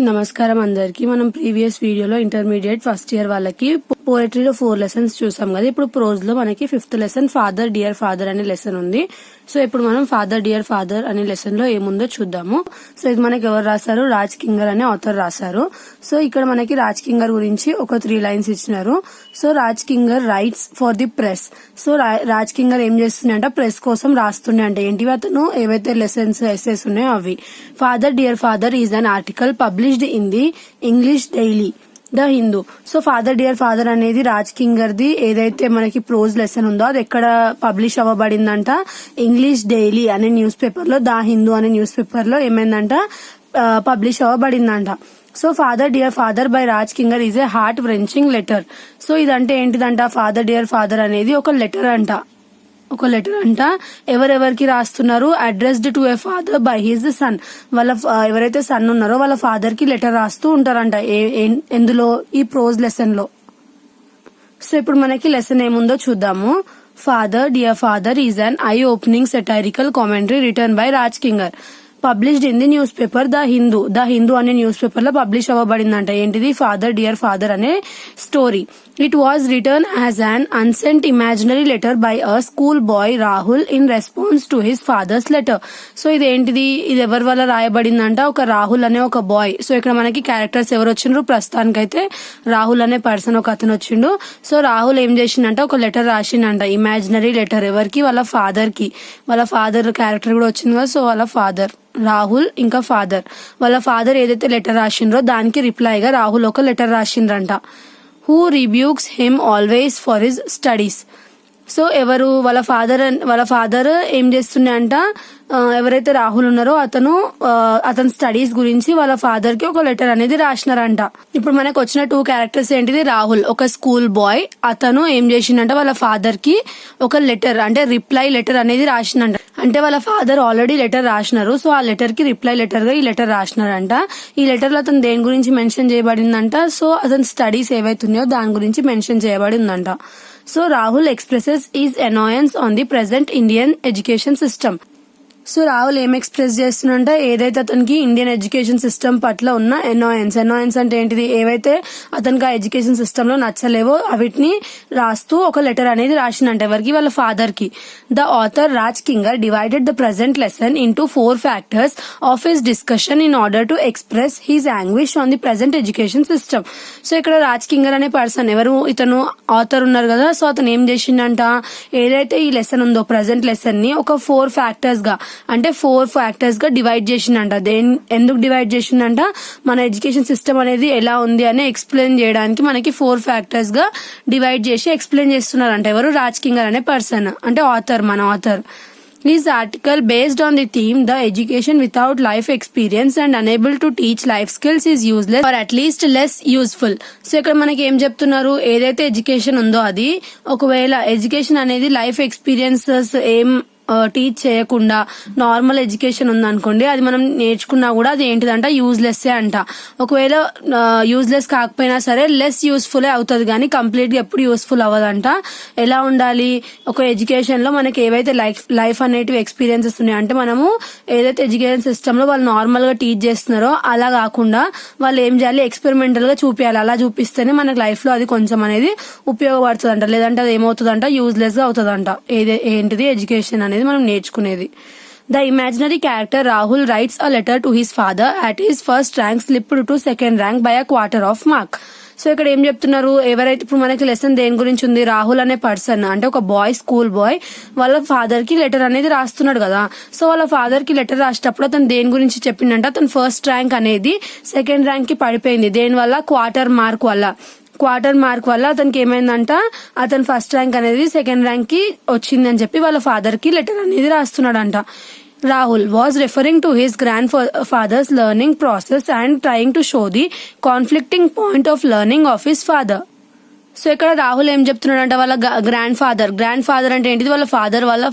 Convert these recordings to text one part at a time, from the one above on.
నమస్కారం అందరికి. మనం ప్రీవియస్ వీడియోలో ఇంటర్మీడియట్ ఫస్ట్ ఇయర్ వాళ్ళకి పోయట్రీలో 4 లెసన్స్ చూసాం కదా. ఇప్పుడు ప్రోజ్ లో మనకి 5th lesson father dear father అనే లెసన్ ఉంది. సో ఇప్పుడు మనం ఫాదర్ డియర్ ఫాదర్ అనే లెసన్ లో ఏముందో చూద్దాము. సో ఇది మనకి ఎవరు రాశారు? రాజ్ కింగర్ అనే ఆథర్ రాశారు. సో ఇక్కడ మనకి రాజ్ కింగర్ గురించి ఒక 3 లైన్స్ ఇచ్చినారు. So Raj Kinger writes for the press. So Raj Kinger ఏం చేస్తుండే ప్రెస్ కోసం రాస్తుండే అంటే ఏంటివి అతను ఏవైతే లెసన్స్ ఎస్సేస్ ఉన్నాయో అవి. Father dear father is an article published in the English daily the Hindu. So father dear father అనేది రాజ్ కింగర్ ది ఏదైతే మనకి ప్రోజ్ లెసన్ ఉందో అది ఎక్కడ పబ్లిష్ అవ్వబడిందంట? ఇంగ్లీష్ డైలీ అనే న్యూస్ పేపర్ లో, ద హిందూ అనే న్యూస్ పేపర్ లో ఏమైందంట? పబ్లిష్ అవ్వబడిందంట. So father dear father by Raj Kinger is a heart wrenching letter. So ఇదంటే ఏంటిదంట? ఫాదర్ డియర్ ఫాదర్ అనేది ఒక లెటర్ అంట. ఎవరెవరికి రాస్తున్నారు? Addressed to A father by his sun. వాళ్ళ ఎవరైతే సన్ ఉన్నారో వాళ్ళ ఫాదర్ కి లెటర్ రాస్తూ ఉంటారంట. ఎందులో? ఈ ప్రోజ్ లెసన్ లో. సో ఇప్పుడు మనకి లెసన్ ఏముందో చూద్దాము. Father dear father is an eye opening satirical commentary written by Raj Kinger published in the newspaper the Hindu. The Hindu అనే న్యూస్ పేపర్ లో పబ్లిష్ అవ్వబడిందంట. ఏంటిది? ఫాదర్ డియర్ ఫాదర్ అనే story. It was written as an unsent imaginary letter by a school boy Rahul in response to his father's letter. So ఇది ఏంటిది? ఇది ఎవరి వల్ల రాయబడిందంట? ఒక రాహుల్ అనే ఒక బాయ్. సో ఇక్కడ మనకి క్యారెక్టర్స్ ఎవరు వచ్చిండ్రు? ప్రస్తుతానికైతే రాహుల్ అనే పర్సన్ ఒక అతను వచ్చిండు. సో రాహుల్ ఏం చేసిండంట? ఒక లెటర్ రాసిండంట, ఇమాజినరీ లెటర్. ఎవరికి? వాళ్ళ ఫాదర్ కి. వాళ్ళ ఫాదర్ క్యారెక్టర్ కూడా వచ్చింది కదా. సో వాళ్ళ ఫాదర్ రాహుల్ ఇంకా ఫాదర్, వాళ్ళ ఫాదర్ ఏదైతే లెటర్ రాసిండ్రో దానికి రిప్లైగా రాహుల్ ఒక లెటర్ రాసిండ్రంట. Who rebukes him always for his studies. So ఎవరు? వాళ్ళ ఫాదర్ ఏం చేస్తుండే అంట? ఎవరైతే రాహుల్ ఉన్నారో అతని స్టడీస్ గురించి వాళ్ళ ఫాదర్ కి ఒక లెటర్ అనేది రాసినారంట. ఇప్పుడు మనకు వచ్చిన 2 క్యారెక్టర్స్ ఏంటిది? రాహుల్ ఒక స్కూల్ బాయ్, అతను ఏం చేసిండంట? వాళ్ళ ఫాదర్ కి ఒక లెటర్ అంటే రిప్లై లెటర్ అనేది రాసినంట. అంటే వాళ్ళ ఫాదర్ ఆల్రెడీ లెటర్ రాసినారు. సో ఆ లెటర్ కి రిప్లై లెటర్ గా ఈ లెటర్ రాసినారంట. ఈ లెటర్ లో అతను దేని గురించి మెన్షన్ చేయబడిందంట? సో అతని స్టడీస్ ఏవైతున్నాయో దాని గురించి మెన్షన్ చేయబడిందంట. So Rahul expresses his annoyance on the present Indian education system. So Rahul ఏం ఎక్స్ప్రెస్ చేస్తున్నంటే ఏదైతే అతనికి ఇండియన్ ఎడ్యుకేషన్ సిస్టమ్ పట్ల ఉన్న అనాయన్స్ అంటే ఏంటిది? ఏవైతే అతనికి ఆ ఎడ్యుకేషన్ సిస్టమ్ లో నచ్చలేవో అవిటిని రాస్తూ ఒక లెటర్ అనేది రాసిందంట. ఎవరికి? వాళ్ళ ఫాదర్ కి. The author Raj Kinger divided the present lesson into 4 factors of his discussion in order to express his anguish on the present education system. So ఇక్కడ రాజ్ కింగర్ అనే పర్సన్ ఎవరు? ఇతను ఆథర్ ఉన్నారు కదా. సో అతను ఏం చేసిండంట? ఏదైతే ఈ లెసన్ ఉందో ప్రెసెంట్ లెసన్ ని ఒక 4 ఫ్యాక్టర్స్ గా అంటే 4 ఫ్యాక్టర్స్ గా డివైడ్ చేసిందంట. ఎందుకు డివైడ్ చేసిందంట? మన ఎడ్యుకేషన్ సిస్టమ్ అనేది ఎలా ఉంది అని ఎక్స్ప్లెయిన్ చేయడానికి మనకి 4 ఫ్యాక్టర్స్ గా డివైడ్ చేసి ఎక్స్ప్లెయిన్ చేస్తున్నారంట. ఎవరు? రాజ్ కింగర్ అనే పర్సన్ అంటే ఆథర్, మన author. His article based on the theme the education without life experience and unable to teach life skills is useless or at least less useful. So ఇక్కడ మనకి ఏం చెప్తున్నారు? ఏదైతే ఎడ్యుకేషన్ ఉందో అది ఒకవేళ ఎడ్యుకేషన్ అనేది లైఫ్ ఎక్స్పీరియన్సెస్ ఏం టీచ్ చేయకుండా నార్మల్ ఎడ్యుకేషన్ ఉందనుకోండి, అది మనం నేర్చుకున్నా కూడా అది ఏంటిదంట? యూజ్లెస్ అంట. ఒకవేళ యూజ్లెస్ కాకపోయినా సరే లెస్ యూస్ఫుల్ అవుతుంది కానీ కంప్లీట్ గా ఎప్పుడు యూస్ఫుల్ అవ్వదంట. ఎలా ఉండాలి? ఒక ఎడ్యుకేషన్ లో మనకి ఏవైతే లైఫ్ అనేటివి ఎక్స్పీరియన్సెస్ ఉన్నాయో అంటే మనము ఏదైతే ఎడ్యుకేషన్ సిస్టమ్ లో వాళ్ళు నార్మల్ గా టీచ్ చేస్తున్నారో అలా కాకుండా వాళ్ళు ఏం చేయాలి? ఎక్స్పెరిమెంటల్ గా చూపించాలి. అలా చూపిస్తేనే మనకి లైఫ్ లో అది కొంచెం అనేది ఉపయోగపడుతుంది అంట. లేదంటే అది ఏమవుతుందంట? యూజ్లెస్ గా అవుతుందంట. ఏంటిది? ఎడ్యుకేషన్ అనేది మనం నేర్చుకునేది. The imaginary character Rahul rights a letter to his father at his first rank slipped to second rank by a quarter of mark. So ఇక్కడ ఏం చెప్తున్నారు? ఎవరైతే ఇప్పుడు మనకి లెసన్ దేని గురించి ఉంది? రాహుల్ అనే పర్సన్ అంటే ఒక బాయ్, స్కూల్ బాయ్ వాళ్ళ ఫాదర్ కి లెటర్ అనేది రాస్తున్నాడు కదా. సో వాళ్ళ ఫాదర్ కి లెటర్ రాసేటప్పుడు అతను దేని గురించి చెప్పిండంటే అతను ఫస్ట్ ర్యాంక్ అనేది సెకండ్ ర్యాంక్ కి పడిపోయింది. దేని వల్ల? క్వార్టర్ మార్క్ వల్ల అతనికి ఏమైందంట? అతను ఫస్ట్ ర్యాంక్ అనేది సెకండ్ ర్యాంక్ కి వచ్చిందని చెప్పి వాళ్ళ ఫాదర్ కి లెటర్ అనేది రాస్తున్నాడంట. Rahul was referring to his grandfather's learning process and trying to show the conflicting point of learning of his father. So ఇక్కడ రాహుల్ ఏం చెప్తున్నాడంటే వాళ్ళ గ్రాండ్ ఫాదర్ అంటే ఏంటిది, వాళ్ళ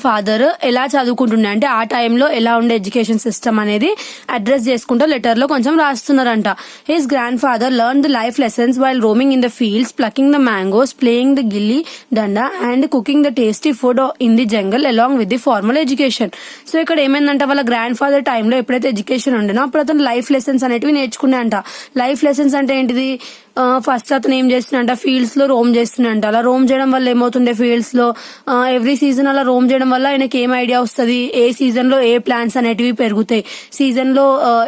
ఫాదర్ ఎలా చదువుకుంటుండే అంటే ఆ టైంలో ఎలా ఉండే ఎడ్యుకేషన్ సిస్టమ్ అనేది అడ్రస్ చేసుకుంటూ లెటర్ లో కొంచెం రాస్తున్నారంట. His grandfather learn the life lessons while roaming in the fields, plucking the mangoes, playing the gilli danda and cooking the tasty food in the jungle along with the formal education. So ఇక్కడ ఏమైందంటే వాళ్ళ grand father టైంలో ఎప్పుడైతే education ఉండేనో అప్పుడు అతను life lessons అనేటివి నేర్చుకునే అంట. లైఫ్ లెసన్స్ అంటే ఏంటిది, ఫస్ట్ అతను ఏం చేస్తున్నంట, ఫీల్డ్స్ లో రోమ్ చేస్తున్నంట. అలా రోమ్ చేయడం వల్ల ఏమవుతుండే, ఫీల్డ్స్ లో ఎవ్రీ సీజన్ అలా రోమ్ చేయడం వల్ల ఆయనకి ఏం ఐడియా వస్తుంది, ఏ సీజన్ లో ఏ ప్లాంట్స్ అనేటివి పెరుగుతాయి, సీజన్ లో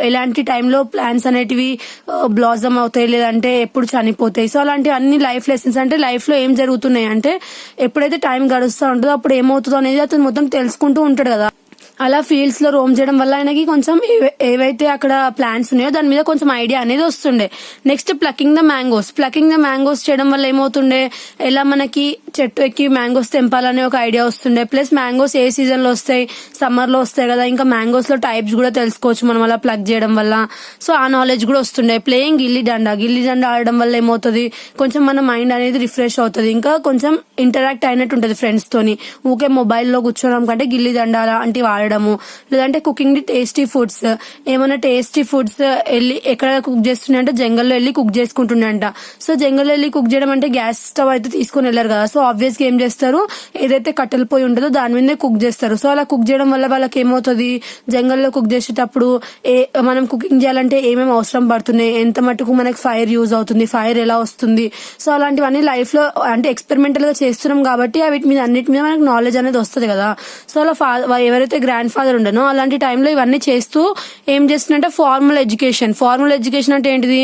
ఎలాంటి టైంలో ప్లాంట్స్ అనేటివి బ్లాజమ్ అవుతాయి లేదంటే ఎప్పుడు చనిపోతాయి. సో అలాంటి అన్ని లైఫ్ లెసన్స్ అంటే లైఫ్ లో ఏం జరుగుతున్నాయి అంటే ఎప్పుడైతే టైం గడుస్తూ ఉంటుందో అప్పుడు ఏమవుతుందో అనేది అతను మొత్తం తెలుసుకుంటూ ఉంటాడు కదా. అలా ఫీల్డ్స్ లో రోమ్ చేయడం వల్ల ఆయనకి కొంచెం ఏవైతే అక్కడ ప్లాంట్స్ ఉన్నాయో దాని మీద కొంచెం ఐడియా అనేది వస్తుండే. నెక్స్ట్ ప్లకింగ్ ద మ్యాంగోస్ చేయడం వల్ల ఏమవుతుండే, ఎలా మనకి చెట్టు ఎక్కి మ్యాంగోస్ తెంపాలనే ఒక ఐడియా వస్తుండే. ప్లస్ మ్యాంగోస్ ఏ సీజన్ లో వస్తాయి, సమ్మర్ లో వస్తాయి కదా, ఇంకా మ్యాంగోస్ లో టైప్స్ కూడా తెలుసుకోవచ్చు మనం అలా ప్లక్ చేయడం వల్ల. సో ఆ నాలెడ్జ్ కూడా వస్తుండే. ప్లేయింగ్ గిల్లీ డండా ఆడడం వల్ల ఏమవుతుంది, కొంచెం మన మైండ్ అనేది రిఫ్రెష్ అవుతుంది, ఇంకా కొంచెం ఇంటరాక్ట్ అయినట్టు ఉంటుంది ఫ్రెండ్స్ తోని. ఊకే మొబైల్లో కూర్చోడం కంటే గిల్లీ డండా అలాంటివి ఆడడము, లేదంటే కుకింగ్ ది టేస్టీ ఫుడ్స్, ఏమైనా టేస్టీ ఫుడ్స్ వెళ్ళి ఎక్కడ కుక్ చేస్తున్నాయంటే జంగల్లో వెళ్ళి కుక్ చేసుకుంటున్నాయంట. సో జంగల్లో వెళ్ళి కుక్ చేయడం అంటే గ్యాస్ స్టవ్ అయితే తీసుకుని వెళ్ళారు కదా, సో ఆబ్వియస్ గా ఏం చేస్తారు, ఏదైతే కట్టెలు పోయి ఉంటుందో దాని మీదే కుక్ చేస్తారు. సో అలా కుక్ చేయడం వల్ల వాళ్ళకి ఏమవుతుంది, జంగల్లో కుక్ చేసేటప్పుడు మనం కుకింగ్ చేయాలంటే ఏమేమి అవసరం పడుతున్నాయి, ఎంత మటుకు మనకి ఫైర్ యూజ్ అవుతుంది, ఫైర్ ఎలా వస్తుంది, సో అలాంటివన్నీ లైఫ్ లో అంటే ఎక్స్పెరిమెంటల్ గా చేస్తున్నాం కాబట్టి వీటి మీద అన్నిటి మీద మనకు నాలెడ్జ్ అనేది వస్తుంది కదా. సో అలా ఎవరైతే గ్రాండ్ ఫాదర్ ఉండనో అలాంటి టైంలో ఇవన్నీ చేస్తూ ఏం చేస్తున్నంటే ఫార్మల్ ఎడ్యుకేషన్ అంటే ఏంటిది,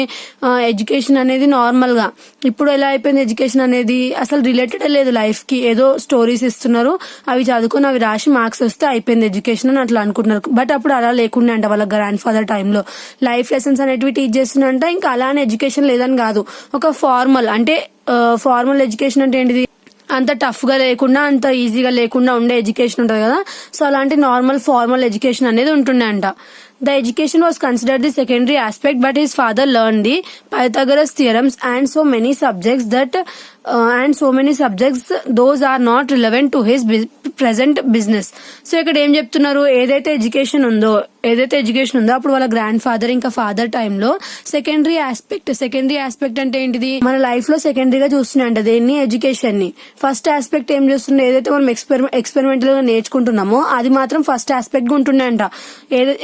ఎడ్యుకేషన్ అనేది నార్మల్ గా ఇప్పుడు ఎలా అయిపోయింది, ఎడ్యుకేషన్ అనేది అసలు రిలేటెడ్ లేదు లైఫ్ కి, ఏదో స్టోరీస్ ఇస్తున్నారు, అవి చదువుకుని అవి రాసి మార్క్స్ వస్తే అయిపోయింది ఎడ్యుకేషన్ అని అట్లా అనుకుంటున్నారు. బట్ అప్పుడు అలా లేకుండా అంట, వాళ్ళ గ్రాండ్ ఫాదర్ టైంలో లైఫ్ లెసన్స్ అనేటివి టీచ్ చేస్తున్నంట. ఇంకా అలానే ఎడ్యుకేషన్ లేదని కాదు, ఒక ఫార్మల్ ఎడ్యుకేషన్ అంటే ఏంటిది, అంత టఫ్ గా లేకుండా అంత ఈజీగా లేకుండా ఉండే ఎడ్యుకేషన్ ఉంటుంది కదా. సో అలాంటి నార్మల్ ఫార్మల్ ఎడ్యుకేషన్ అనేది ఉంటుండే అంట. The education was considered the secondary aspect, but his father learned the Pythagoras theorems and so many subjects those are not relevant to his present business. So ఇక్కడ ఏం చెప్తున్నారు, ఏదైతే education ఉందో అప్పుడు వాళ్ళ గ్రాండ్ ఫాదర్ ఇంకా ఫాదర్ టైంలో secondary aspect అంటే ఏంటిది, మన లైఫ్ లో సెకండరీగా చూస్తున్నాయంట దేన్ని, ఎడ్యుకేషన్ ని. ఫస్ట్ ఆస్పెక్ట్ ఏం చూస్తుండే, ఏదైతే మనం ఎక్స్పెరిమెంటల్ గా నేర్చుకుంటున్నామో అది మాత్రం ఫస్ట్ ఆస్పెక్ట్ గా ఉంటుండే అంట.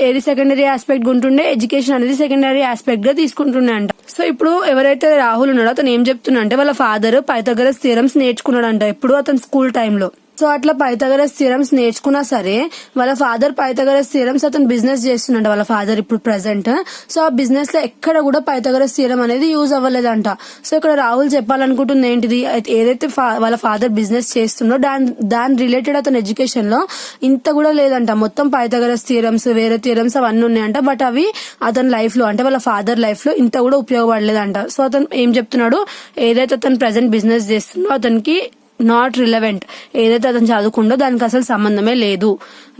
ఏది సెకండరీ ఆస్పెక్ట్ ఉంటుండే, ఎడ్యుకేషన్ అనేది సెకండరీ ఆస్పెక్ట్ గా తీసుకుంటుండే అంట. సో ఇప్పుడు ఎవరైతే రాహుల్ ఉన్నాడో అతను ఏం చెప్తున్నా అంటే వాళ్ళ ఫాదర్ పైథాగరస్ థియరమ్స్ నేర్చుకున్నాడంట ఎప్పుడు అతను స్కూల్ టైంలో. సో అట్లా పైథాగరస్ థియరమ్స్ నేర్చుకున్నా సరే వాళ్ళ ఫాదర్ పైథాగరస్ థియరమ్స్ అతను బిజినెస్ చేస్తున్నాడు వాళ్ళ ఫాదర్ ఇప్పుడు ప్రెసెంట్. సో ఆ బిజినెస్ లో ఎక్కడ కూడా పైథాగరస్ థియరం అనేది యూజ్ అవ్వలేదంట. సో ఇక్కడ రాహుల్ చెప్పాలనుకుంటుంది ఏంటిది, ఏదైతే వాళ్ళ ఫాదర్ బిజినెస్ చేస్తుండో దాని రిలేటెడ్ అతను ఎడ్యుకేషన్ లో ఇంత కూడా లేదంట. మొత్తం పైథాగరస్ థియరమ్స్ వేరే థియరమ్స్ అవన్నీ ఉన్నాయంట, బట్ అవి అతని లైఫ్ లో అంటే వాళ్ళ ఫాదర్ లైఫ్ లో ఇంత కూడా ఉపయోగపడలేదంట. సో అతను ఏం చెప్తున్నాడు, ఏదైతే అతను ప్రెసెంట్ బిజినెస్ చేస్తుండో అతనికి నాట్ రిలవెంట్, ఏదైతే అతను చదువుకుండో దానికి అసలు సంబంధమే లేదు.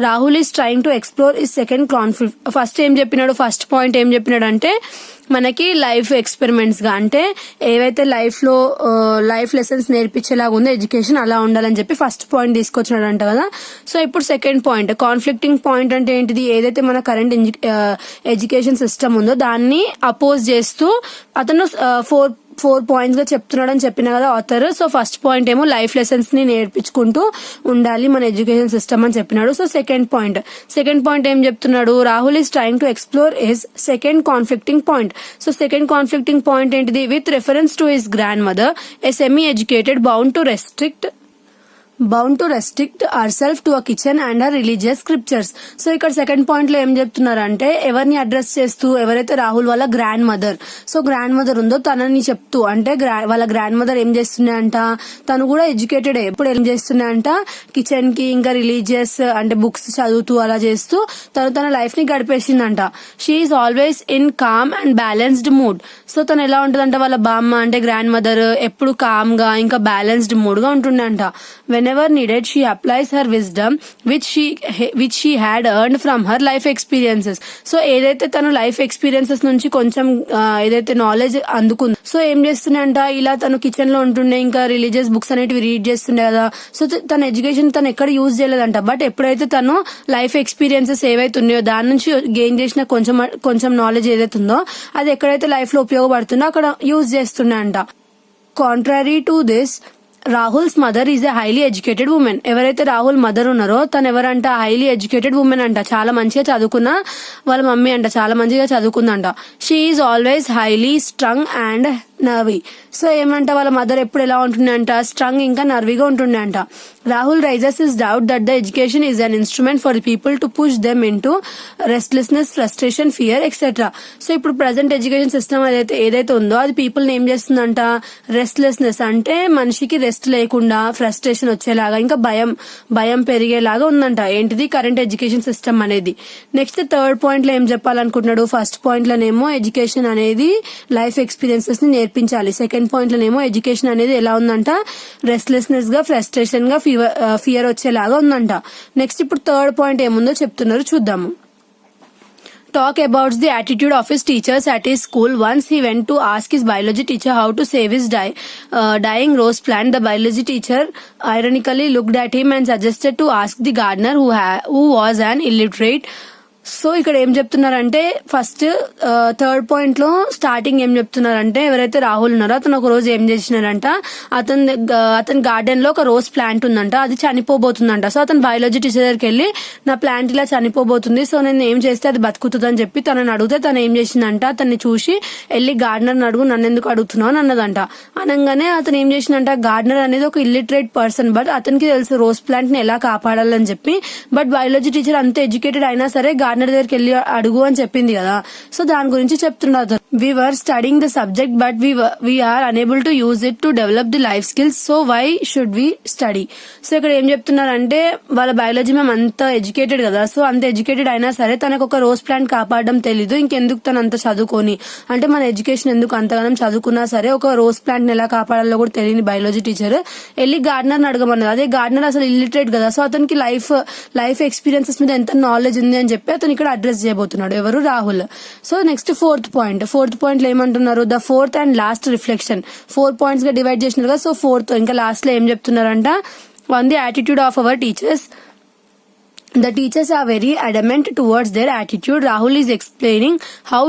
Rahul is trying to explore is second conflict. First point ఏం చెప్పినాడు అంటే మనకి లైఫ్ ఎక్స్పెరిమెంట్స్ గా అంటే ఏవైతే లైఫ్ లెసన్స్ నేర్పించేలాగా ఉందో ఎడ్యుకేషన్ అలా ఉండాలని చెప్పి ఫస్ట్ పాయింట్ తీసుకొచ్చినాడంట కదా. సో ఇప్పుడు సెకండ్ పాయింట్ కాన్ఫ్లిక్టింగ్ పాయింట్ అంటే ఏంటిది, ఏదైతే మన కరెంట్ ఎడ్యుకేషన్ సిస్టమ్ ఉందో దాన్ని అపోజ్ చేస్తూ అతను ఫోర్ పాయింట్స్ గా చెప్తున్నాడు అని చెప్పిన కదా ఆథర్. సో ఫస్ట్ పాయింట్ ఏమో లైఫ్ లెసన్స్ ని నేర్పించుకుంటూ ఉండాలి మన ఎడ్యుకేషన్ సిస్టమ్ అని చెప్పినాడు. సో సెకండ్ పాయింట్ ఏం చెప్తున్నాడు, Rahul is trying to explore his second conflicting point. So second conflicting point ఏంటిది, with reference to his grandmother a semi educated bound to restrict our self to a kitchen and or religious scriptures. So ఇక్కడ second point లో ఏం చెప్తున్నారంటే ఎవరిని address చేస్తూ, ఎవరైతే రాహుల్ వాళ్ళ grand mother ఉందో తనని చెప్తూ, అంటే వాళ్ళ గ్రాండ్ మదర్ ఏం చేస్తున్నాయంట, తను కూడా ఎడ్యుకేటెడ్, ఎప్పుడు ఏం చేస్తున్నాయంట కిచెన్ కి ఇంకా రిలీజియస్ అంటే బుక్స్ చదువుతూ అలా చేస్తూ తన లైఫ్ ని గడిపేసిందంట. She is always in calm and balanced mood. So తను ఎలా ఉంటుందంట, వాళ్ళ బామ్మ అంటే గ్రాండ్ మదర్ ఎప్పుడు కామ్ గా ఇంకా బ్యాలెన్స్డ్ మూడ్ గా ఉంటుందంట. whenever needed she applies her wisdom which she had earned from her life experiences. So ఏదైతే తను లైఫ్ ఎక్స్పీరియన్సెస్ నుంచి కొంచెం ఏదైతే నాలెడ్జ్ అందుకుంది, సో ఏం చేస్తుందంట, ఇలా తను కిచెన్ లో ఉంటుండే ఇంకా రిలీజియస్ బుక్స్ అనేటివి రీడ్ చేస్తుండే కదా. సో తన ఎడ్యుకేషన్ తను ఎక్కడ యూజ్ చేయలేదంట. బట్ ఎప్పుడైతే తను లైఫ్ ఎక్స్పీరియన్సెస్ ఏవైతే ఉన్నాయో దాని నుంచి గెయిన్ చేసిన కొంచెం నాలెడ్జ్ ఏదైతే ఉందో అది ఎక్కడైతే లైఫ్ లో ఉపయోగపడుతుందో అక్కడ యూజ్ చేస్తుండే అంట. Contrary to this, Rahul's mother is a highly educated women. ఎవరైతే రాహుల్ మదర్ ఉన్నారో తను ఎవరంట, హైలీ ఎడ్యుకేటెడ్ ఉమెన్ అంట. చాలా మంచిగా చదువుకున్న వాళ్ళ మమ్మీ అంట, చాలా మంచిగా చదువుకుందంట. She is always highly strung and nervy. So ఏమంట, వాళ్ళ మదర్ ఎప్పుడు ఎలా ఉంటుండే అంట, స్ట్రంగ్ ఇంకా నర్వీగా ఉంటుండే అంట. Rahul raises his doubt that the education is an instrument for the people to push them into restlessness, frustration, fear etcetera. So ఇప్పుడు ప్రజెంట్ ఎడ్యుకేషన్ సిస్టమ్ ఏదైతే ఉందో అది పీపుల్ ఏం చేస్తుందంట, రెస్ట్లెస్నెస్ అంటే మనిషికి రెస్ట్ లేకుండా ఫ్రస్ట్రేషన్ వచ్చేలాగా ఇంకా భయం పెరిగేలాగా ఉందంట. ఏంటిది, కరెంట్ ఎడ్యుకేషన్ సిస్టమ్ అనేది. నెక్స్ట్ థర్డ్ పాయింట్ లో ఏం చెప్పాలనుకుంటున్నాడు, ఫస్ట్ పాయింట్ లోనేమో ఎడ్యుకేషన్ అనేది లైఫ్ ఎక్స్పీరియన్సెస్ ని నేర్పించాలి. సెకండ్ పాయింట్ లోనేమో ఎడ్యుకేషన్ అనేది ఎలా ఉందంట, రెస్ట్లెస్నెస్ గా, ఫ్రస్ట్రేషన్ గా, ఫియర్ వచ్చేలాగా ఉందంట. నెక్స్ట్ ఇప్పుడు థర్డ్ పాయింట్ ఏముందో చెప్తున్నారు చూద్దాము. Talk about the attitude of his teachers at his school. Once he went to ask his biology teacher how to save his dying rose plant. The biology teacher ironically looked at him and suggested to ask the gardener who was an illiterate. So ఇక్కడ ఏం చెప్తున్నారంటే, first third point లో starting ఏం చెప్తున్నారంటే, ఎవరైతే రాహుల్ ఉన్నారో అతను ఒక రోజు ఏం చేసినారంట, అతని గార్డెన్ లో ఒక రోజ్ ప్లాంట్ ఉందంట, అది చనిపోబోతుందంట. సో అతను బయాలజీ టీచర్ దగ్గరికి వెళ్ళి, నా ప్లాంట్ ఇలా చనిపోబోతుంది, సో నేను ఏం చేస్తే అది బతుకుతుంది అని చెప్పి తనని అడిగితే తను ఏం చేసిందంట, అతన్ని చూసి వెళ్ళి గార్డెనర్ అడుగు, నన్ను ఎందుకు అడుగుతున్నావు అని అన్నదంట. అనగానే అతను ఏం చేసిందంట, గార్డెనర్ అనేది ఒక ఇల్లిటరేట్ పర్సన్, బట్ అతనికి తెలుసు రోజ్ ప్లాంట్ ని ఎలా కాపాడాలని చెప్పి. బట్ బయాలజీ టీచర్ అంత ఎడ్యుకేటెడ్ అయినా సరే గార్డెనర్ దగ్గరికి వెళ్ళి అడుగు అని చెప్పింది కదా. సో దాని గురించి చెప్తున్నారు. We were studying the subject but we are unable to use it to develop the life skills, so why should we study. So ఇక్కడ ఏం చెప్తున్నారంటే, వాళ్ళ బయాలజీ మ్యామ్ అంత ఎడ్యుకేటెడ్ కదా, సో అంత ఎడ్యుకేటెడ్ అయినా సరే తనకు ఒక రోజ్ ప్లాంట్ కాపాడడం తెలీదు, ఇంకెందుకు తను అంత చదువుకొని, అంటే మన ఎడ్యుకేషన్ ఎందుకు అంతగానం చదువుకున్నా సరే ఒక రోజ్ ప్లాంట్ ఎలా కాపాడాలో కూడా తెలియని బయాలజీ టీచర్ వెళ్ళి గార్డెనర్ అడగమన్నది. అదే గార్డెనర్ అసలు ఇల్లిటరేట్ కదా, సో అతనికి లైఫ్ ఎక్స్పీరియన్సెస్ మీద ఎంత నాలెడ్జ్ ఉంది అని చెప్పి అతను ఇక్కడ అడ్రస్ చేయబోతున్నాడు, ఎవరు, Rahul. So next fourth point లో ఏమంటున్నారు, the fourth and last reflection. 4 points గా డివైడ్ చేసినారు కదా, సో ఫోర్త్ ఇంకా లాస్ట్ లో ఏం చెప్తున్నారంట, on the attitude of our teachers. The teachers are very adamant towards their attitude. Rahul is explaining how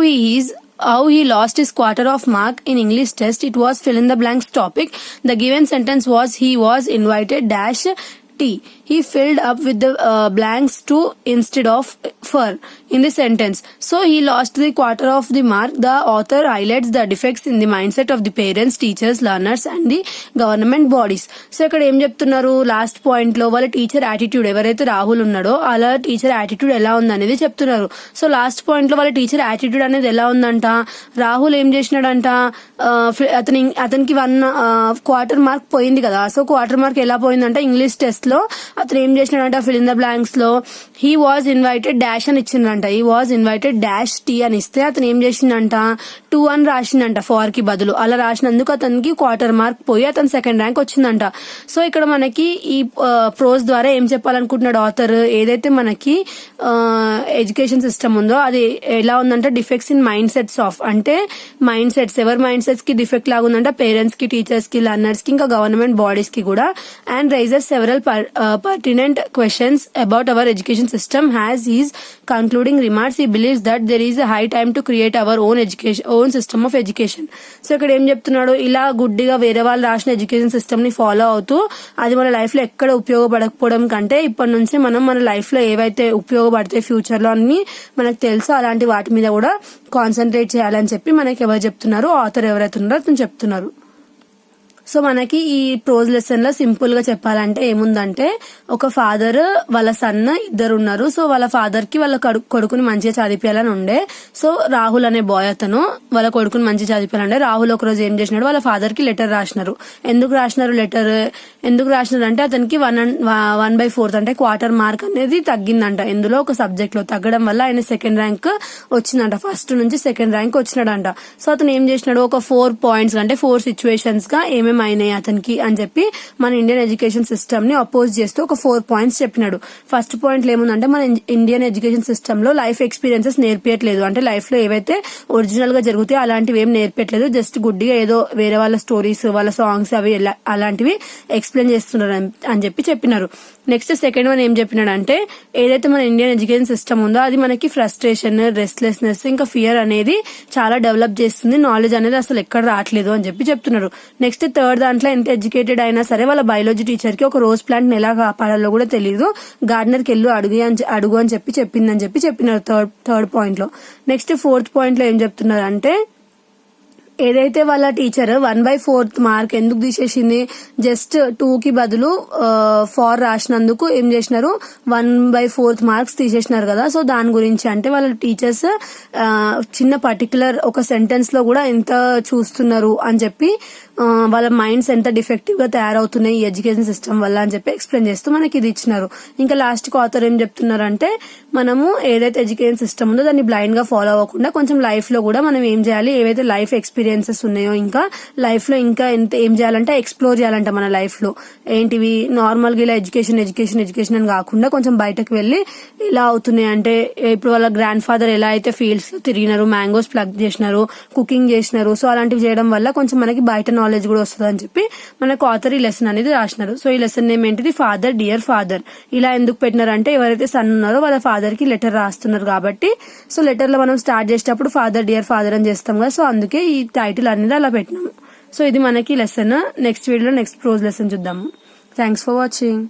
he lost his quarter of mark in English test. It was fill in the blanks topic. The given sentence was he was invited dash T. He filled up with the blanks to instead of for in the sentence. So he lost the quarter of the mark. The author highlights the defects in the mindset of the parents, teachers, learners and the government bodies. So ఇక్కడ ఏం చెప్తున్నారు, last point లో వాళ్ళ teacher attitude, ఎవరైతే రాహుల్ ఉన్నాడో అలా teacher attitude ఎలా ఉందనేది చెప్తున్నారు. సో లాస్ట్ పాయింట్ లో వాళ్ళ టీచర్ యాటిట్యూడ్ అనేది ఎలా ఉందంట, రాహుల్ ఏం చేసినాడంట, అతనికి 1 క్వార్టర్ మార్క్ పోయింది కదా. సో క్వార్టర్ మార్క్ ఎలా పోయిందంట, ఇంగ్లీష్ టెస్ట్ లో అతను ఏం చేసినాడంట, ఫిల్ ఇన్ ద బ్లాంక్స్ లో హీ వాజ్ ఇన్వైటెడ్ డాష్ అని ఇచ్చిందంట. He was invited dash tea అని ఇస్తే అతను ఏం చేసిందంట, 2 అని రాసిందంట ఫార్ కి బదులు. అలా రాసినందుకు అతనికి క్వార్టర్ మార్క్ పోయి అతను సెకండ్ ర్యాంక్ వచ్చిందంట. సో ఇక్కడ మనకి ఈ ప్రోజ్ ద్వారా ఏం చెప్పాలనుకుంటున్నాడు ఆథర్, ఏదైతే మనకి ఎడ్యుకేషన్ సిస్టమ్ ఉందో అది ఎలా ఉందంటే, defects in mind sets of, అంటే మైండ్ సెట్స్, ఎవరి మైండ్ సెట్స్ కి డిఫెక్ట్ లాగా ఉందంట, పేరెంట్స్ కి, టీచర్స్ కి, లర్నర్స్ కి, ఇంకా గవర్నమెంట్ బాడీస్ కి కూడా. And raises several pertinent questions about our education system. Has his concluding remarks, he believes that there is a high time to create our own system of education. So ఇక్కడ ఏం చెప్తున్నాడు, ఇలా గుడ్డిగా వేరే వాళ్ళు రాసిన ఎడ్యుకేషన్ సిస్టమ్ ని follow అవుతూ అది మన లైఫ్ లో ఎక్కడ ఉపయోగపడకపోవడం కంటే ఇప్పటి నుంచి మనం మన లైఫ్ లో ఏవైతే ఉపయోగపడతాయి ఫ్యూచర్ లో అన్ని మనకు తెలుసో అలాంటి వాటి మీద కూడా కాన్సన్ట్రేట్ చేయాలని చెప్పి మనకి ఎవరు చెప్తున్నారు, ఆథర్ ఎవరైతే ఉన్నారో అతను చెప్తున్నారు. సో మనకి ఈ ప్రోజ్ లెసన్ లో సింపుల్ గా చెప్పాలంటే ఏముందంటే, ఒక ఫాదర్ వాళ్ళ సన్ ఇద్దరు ఉన్నారు. సో వాళ్ళ ఫాదర్ కి వాళ్ళ కొడుకుని మంచిగా చదివించాలని ఉండే. సో రాహుల్ అనే బాయ్ అతను వాళ్ళ కొడుకుని మంచిగా చదివించాలంటే రాహుల్ ఒక రోజు ఏం చేసినాడు, వాళ్ళ ఫాదర్ కి లెటర్ రాసినారు. ఎందుకు రాసినారు అంటే అతనికి 1/4 అంటే క్వార్టర్ మార్క్ అనేది తగ్గిందంట. ఇందులో ఒక సబ్జెక్ట్ లో తగ్గడం వల్ల ఆయన సెకండ్ ర్యాంక్ వచ్చిందంట, ఫస్ట్ నుంచి సెకండ్ ర్యాంక్ వచ్చినాడంట. సో అతను ఏం చేసినాడు, ఒక 4 పాయింట్స్ అంటే 4 సిచ్యువేషన్స్ గా ఏమేమి ఏమేమి అయినాయి అతనికి అని చెప్పి మన ఇండియన్ ఎడ్యుకేషన్ సిస్టమ్ ని అపోజ్ చేస్తూ ఒక 4 పాయింట్స్ చెప్పినాడు. ఫస్ట్ పాయింట్ ఏముందంటే మన ఇండియన్ ఎడ్యుకేషన్ సిస్టమ్ లో లైఫ్ ఎక్స్పీరియన్సెస్ నేర్పించట్లేదు. అంటే లైఫ్ లో ఏవైతే ఒరిజినల్ గా జరుగుతాయో అలాంటివి ఏం నేర్పించట్లేదు. జస్ట్ గుడ్డిగా ఏదో వేరే వాళ్ళ స్టోరీస్, వాళ్ళ సాంగ్స్ అవి అలాంటివి ఎక్స్ప్లెయిన్ చేస్తున్నారు అని చెప్పినారు. నెక్స్ట్ సెకండ్ వన్ ఏం చెప్పినాడంటే ఏదైతే మన ఇండియన్ ఎడ్యుకేషన్ సిస్టమ్ ఉందో అది మనకి ఫ్రస్ట్రేషన్, రెస్ట్లెస్నెస్, ఇంకా ఫియర్ అనేది చాలా డెవలప్ చేస్తుంది. నాలెడ్జ్ అనేది అసలు ఎక్కడ రావట్లేదు అని చెప్తున్నారు. నెక్స్ట్ థర్డ్ దాంట్లో ఎంత ఎడ్యుకేటెడ్ అయినా సరే వాళ్ళ బయాలజీ టీచర్ కి ఒక రోజ్ ప్లాంట్ ని ఎలా కాపాడాలో కూడా తెలియదు. గార్డెనర్ కి వెళ్ళు అడుగు అని చెప్పిందని చెప్పినారు థర్డ్ పాయింట్ లో. నెక్స్ట్ ఫోర్త్ పాయింట్ లో ఏం చెప్తున్నారు అంటే ఏదైతే వాళ్ళ టీచర్ 1/4 మార్క్ ఎందుకు తీసేసింది, జస్ట్ 2 కి బదులు 4 రాసినందుకు ఏం చేసినారు 1/4 మార్క్స్ తీసేసినారు కదా. సో దాని గురించి అంటే వాళ్ళ టీచర్స్ చిన్న పర్టికులర్ ఒక సెంటెన్స్ లో కూడా ఎంత చూస్తున్నారు అని చెప్పి వాళ్ళ మైండ్స్ ఎంత డిఫెక్టివ్ గా తయారవుతున్నాయి ఈ ఎడ్యుకేషన్ సిస్టమ్ వల్ల అని చెప్పి ఎక్స్ప్లెయిన్ చేస్తూ మనకి ఇది ఇచ్చినారు. ఇంకా లాస్ట్ కి ఆథర్ ఏం చెప్తున్నారంటే మనము ఏదైతే ఎడ్యుకేషన్ సిస్టమ్ ఉందో దాన్ని బ్లైండ్ గా ఫాలో అవ్వకుండా కొంచెం లైఫ్ లో కూడా మనం ఏం చేయాలి, ఏవైతే లైఫ్ ఎక్స్పీరియన్సెస్ ఉన్నాయో ఇంకా లైఫ్ లో ఇంకా ఎంత ఏం చేయాలంటే ఎక్స్ప్లోర్ చేయాలంట మన లైఫ్ లో. ఏంటివి నార్మల్ గా ఇలా ఎడ్యుకేషన్ అని కాకుండా కొంచెం బయటకు వెళ్లి ఇలా అవుతున్నాయి అంటే ఇప్పుడు వాళ్ళ గ్రాండ్ ఫాదర్ ఎలా అయితే ఫీల్డ్స్ తిరిగినారు, మ్యాంగోస్ ప్లగ్ చేసినారు, కుకింగ్ చేసినారు. సో అలాంటివి చేయడం వల్ల కొంచెం మనకి బయట నాలెడ్జ్ కూడా వస్తుంది అని చెప్పి మనకు ఆథర్ ఈ లెసన్ అనేది రాసినారు. సో ఈ లెసన్ నేమ్ ఏంటిది, ఫాదర్ డియర్ ఫాదర్. ఇలా ఎందుకు పెట్టినారంటే ఎవరైతే సన్ ఉన్నారో వాళ్ళ ఫాదర్ కి లెటర్ రాస్తున్నారు కాబట్టి. సో లెటర్ లో మనం స్టార్ట్ చేసేటప్పుడు ఫాదర్ డియర్ ఫాదర్ అని చేస్తాం కదా. సో అందుకే ఈ టైటిల్ అనేది అలా పెట్టినాము. సో ఇది మనకి లెసన్. నెక్స్ట్ వీడియోలో నెక్స్ట్ ప్రోజ్ లెసన్ చూద్దాము. Thanks for watching.